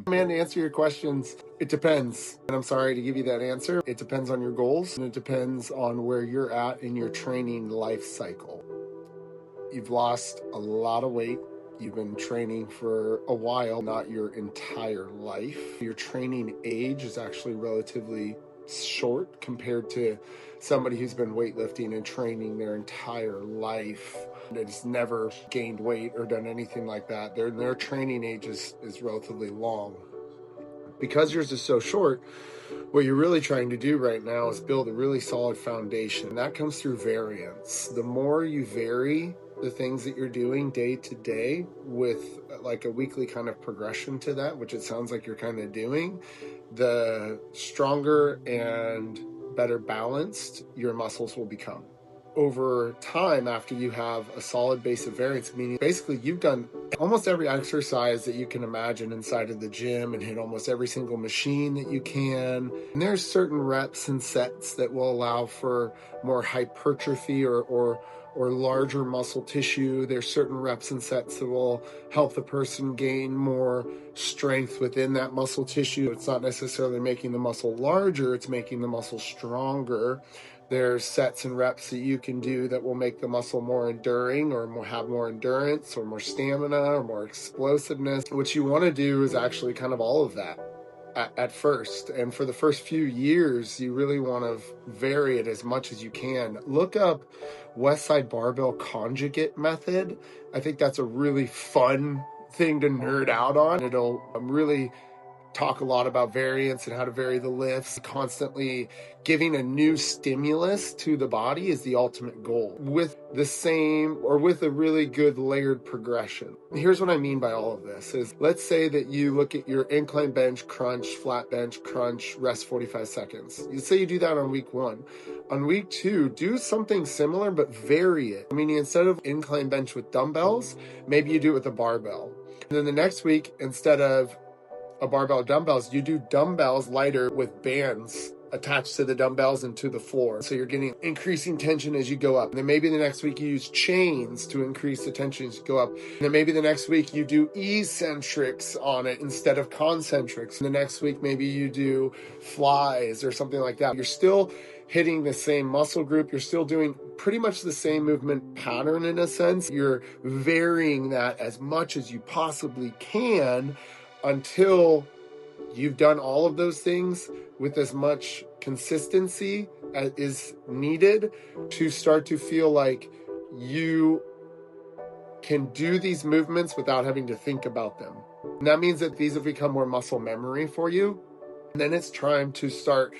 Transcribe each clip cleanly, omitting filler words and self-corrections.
Man, to answer your questions, it depends. And I'm sorry to give you that answer. It depends on your goals, and it depends on where you're at in your training life cycle. You've lost a lot of weight. You've been training for a while, not your entire life. Your training age is actually relatively short compared to somebody who's been weightlifting and training their entire life and has never gained weight or done anything like that. Their training age is relatively long. Because yours is so short, what you're really trying to do right now is build a really solid foundation. And that comes through variance. The more you vary the things that you're doing day to day with like a weekly kind of progression to that, which it sounds like you're kind of doing, the stronger and better balanced your muscles will become. Over time, after you have a solid base of variance, meaning basically you've done almost every exercise that you can imagine inside of the gym and hit almost every single machine that you can. And there's certain reps and sets that will allow for more hypertrophy or larger muscle tissue. There's certain reps and sets that will help the person gain more strength within that muscle tissue. It's not necessarily making the muscle larger, it's making the muscle stronger. There's sets and reps that you can do that will make the muscle more enduring or have more endurance or more stamina or more explosiveness. What you want to do is actually kind of all of that at first. And for the first few years, you really want to vary it as much as you can. Look up West Side Barbell Conjugate Method. I think that's a really fun thing to nerd out on. It'll really talk a lot about variance and how to vary the lifts. Constantly giving a new stimulus to the body is the ultimate goal with the same or with a really good layered progression. Here's what I mean by all of this is, let's say that you look at your incline bench, crunch, flat bench, crunch, rest 45 seconds. You say you do that on week 1. On week 2, do something similar, but vary it. Meaning instead of incline bench with dumbbells, maybe you do it with a barbell. And then the next week, instead of a barbell dumbbells, you do dumbbells lighter with bands attached to the dumbbells and to the floor. So you're getting increasing tension as you go up. And then maybe the next week you use chains to increase the tension as you go up. And then maybe the next week you do eccentrics on it instead of concentrics. And the next week maybe you do flies or something like that. You're still hitting the same muscle group. You're still doing pretty much the same movement pattern in a sense. You're varying that as much as you possibly can until you've done all of those things with as much consistency as is needed to start to feel like you can do these movements without having to think about them. And that means that these have become more muscle memory for you. And then it's time to start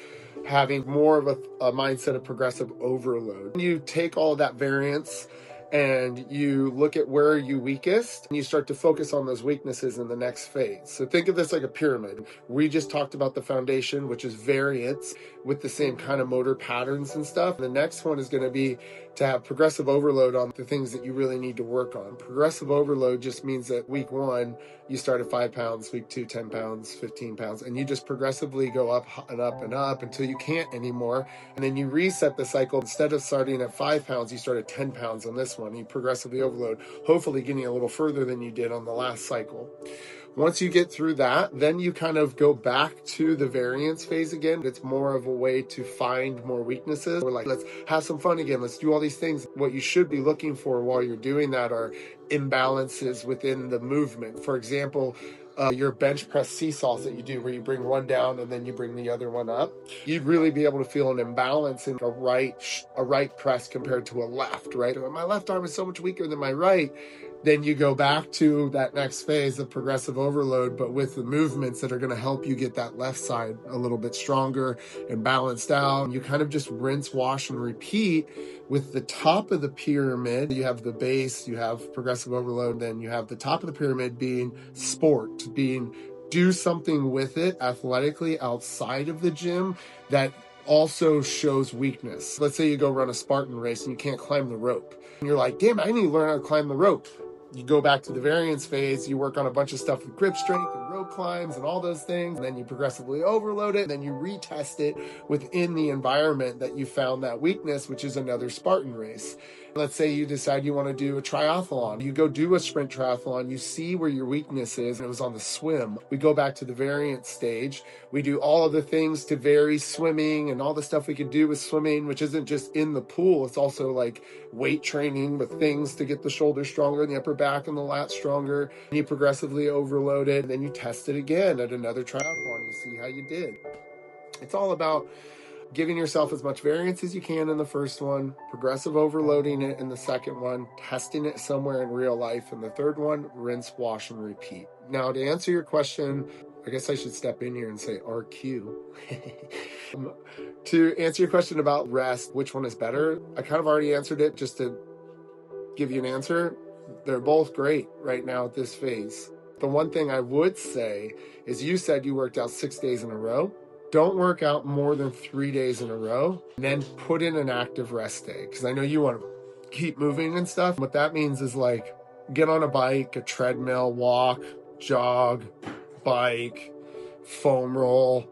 having more of a mindset of progressive overload. You take all of that variance and you look at where you're weakest, and you start to focus on those weaknesses in the next phase. So think of this like a pyramid. We just talked about the foundation, which is variance with the same kind of motor patterns and stuff. The next one is going to be to have progressive overload on the things that you really need to work on. Progressive overload just means that week 1, you start at 5 pounds, week 2, 10 pounds, 15 pounds, and you just progressively go up and up and up until you can't anymore. And then you reset the cycle. Instead of starting at 5 pounds, you start at 10 pounds on this one. You progressively overload, hopefully getting a little further than you did on the last cycle. Once you get through that, then you kind of go back to the variance phase again. It's more of a way to find more weaknesses. We're like, let's have some fun again. Let's do all these things. What you should be looking for while you're doing that are imbalances within the movement. For example, your bench press seesaws that you do where you bring one down and then you bring the other one up, you'd really be able to feel an imbalance in a right press compared to a left, right? My left arm is so much weaker than my right. Then you go back to that next phase of progressive overload, but with the movements that are going to help you get that left side a little bit stronger and balanced out. You kind of just rinse, wash, and repeat with the top of the pyramid. You have the base, you have progressive overload, then you have the top of the pyramid being sport, being do something with it athletically outside of the gym that also shows weakness. Let's say you go run a Spartan race and you can't climb the rope. And you're like, damn, I need to learn how to climb the rope. You go back to the variance phase, you work on a bunch of stuff with grip strength and rope climbs and all those things. And then you progressively overload it, and then you retest it within the environment that you found that weakness, which is another Spartan race. Let's say you decide you want to do a triathlon. You go do a sprint triathlon, you see where your weakness is, and it was on the swim. We go back to the variance stage. We do all of the things to vary swimming and all the stuff we could do with swimming, which isn't just in the pool. It's also like weight training with things to get the shoulders stronger and the upper back and the lats stronger. And you progressively overload it, and then you test it again at another triathlon. You see how you did. It's all about giving yourself as much variance as you can in the first one, progressive overloading it in the second one, testing it somewhere in real life in the third one, rinse, wash, and repeat. Now, to answer your question, I guess I should step in here and say RQ. To answer your question about rest, which one is better? I kind of already answered it. Just to give you an answer, they're both great right now at this phase. The one thing I would say is, you said you worked out 6 days in a row. Don't work out more than 3 days in a row, and then put in an active rest day, because I know you want to keep moving and stuff. What that means is, like, get on a bike, a treadmill, walk, jog, bike, foam roll,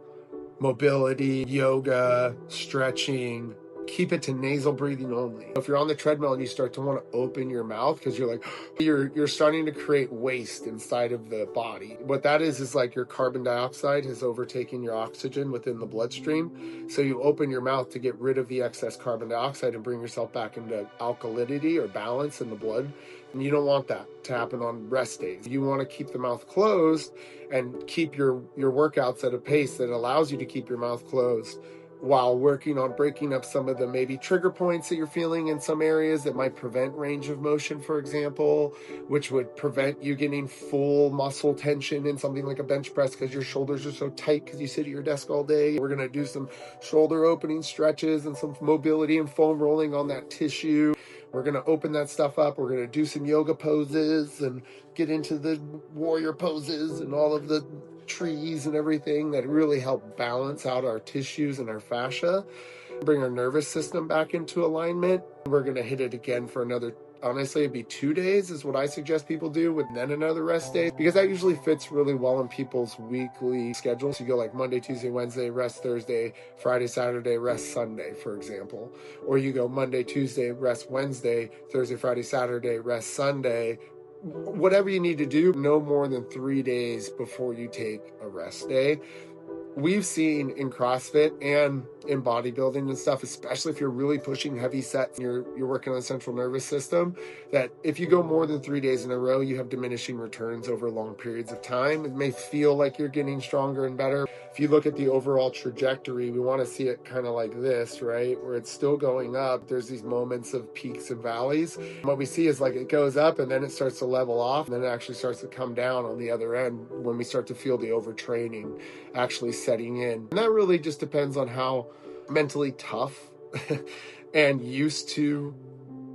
mobility, yoga, stretching. Keep it to nasal breathing only. If you're on the treadmill and you start to want to open your mouth because you're like, you're starting to create waste inside of the body. What that is like your carbon dioxide has overtaken your oxygen within the bloodstream. So you open your mouth to get rid of the excess carbon dioxide and bring yourself back into alkalinity or balance in the blood. And you don't want that to happen on rest days. You want to keep the mouth closed and keep your workouts at a pace that allows you to keep your mouth closed, while working on breaking up some of the maybe trigger points that you're feeling in some areas that might prevent range of motion, for example, which would prevent you getting full muscle tension in something like a bench press because your shoulders are so tight because you sit at your desk all day. We're going to do some shoulder opening stretches and some mobility and foam rolling on that tissue. We're going to open that stuff up. We're going to do some yoga poses and get into the warrior poses and all of the trees and everything that really help balance out our tissues and our fascia, bring our nervous system back into alignment. We're going to hit it again for another, honestly, it'd be 2 days is what I suggest people do, with then another rest day, because that usually fits really well in people's weekly schedules. So you go like Monday, Tuesday, Wednesday, rest Thursday, Friday, Saturday, rest Sunday, for example. Or you go Monday, Tuesday, rest Wednesday, Thursday, Friday, Saturday, rest Sunday. Whatever you need to do, no more than 3 days before you take a rest day. We've seen in CrossFit and in bodybuilding and stuff, especially if you're really pushing heavy sets and you're working on the central nervous system, that if you go more than 3 days in a row, you have diminishing returns over long periods of time. It may feel like you're getting stronger and better. If you look at the overall trajectory, we want to see it kind of like this, right? Where it's still going up. There's these moments of peaks and valleys. And what we see is like it goes up and then it starts to level off, and then it actually starts to come down on the other end when we start to feel the overtraining actually setting in. And that really just depends on how mentally tough and used to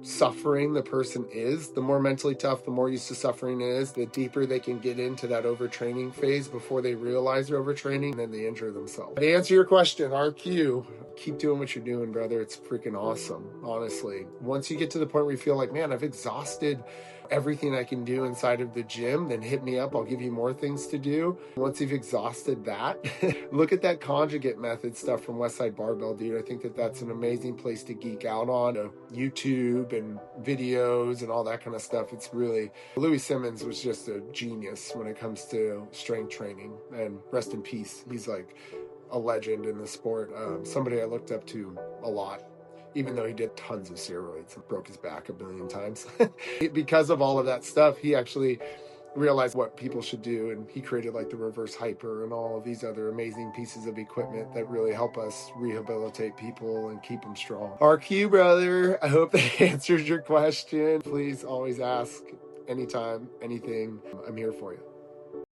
suffering the person is. The more mentally tough, the more used to suffering is, the deeper they can get into that overtraining phase before they realize they're overtraining, and then they injure themselves. To answer your question, RQ, keep doing what you're doing, brother. It's freaking awesome, honestly. Once you get to the point where you feel like, man, I've exhausted everything I can do inside of the gym, then hit me up. I'll give you more things to do. Once you've exhausted that, look at that conjugate method stuff from Westside Barbell, dude. I think that that's an amazing place to geek out on. YouTube and videos and all that kind of stuff. It's really, Louis Simmons was just a genius when it comes to strength training, and rest in peace. He's like a legend in the sport. Somebody I looked up to a lot, even though he did tons of steroids and broke his back a billion times. Because of all of that stuff, he actually realized what people should do, and he created like the reverse hyper and all of these other amazing pieces of equipment that really help us rehabilitate people and keep them strong. RQ, brother, I hope that answers your question. Please always ask anytime, anything. I'm here for you.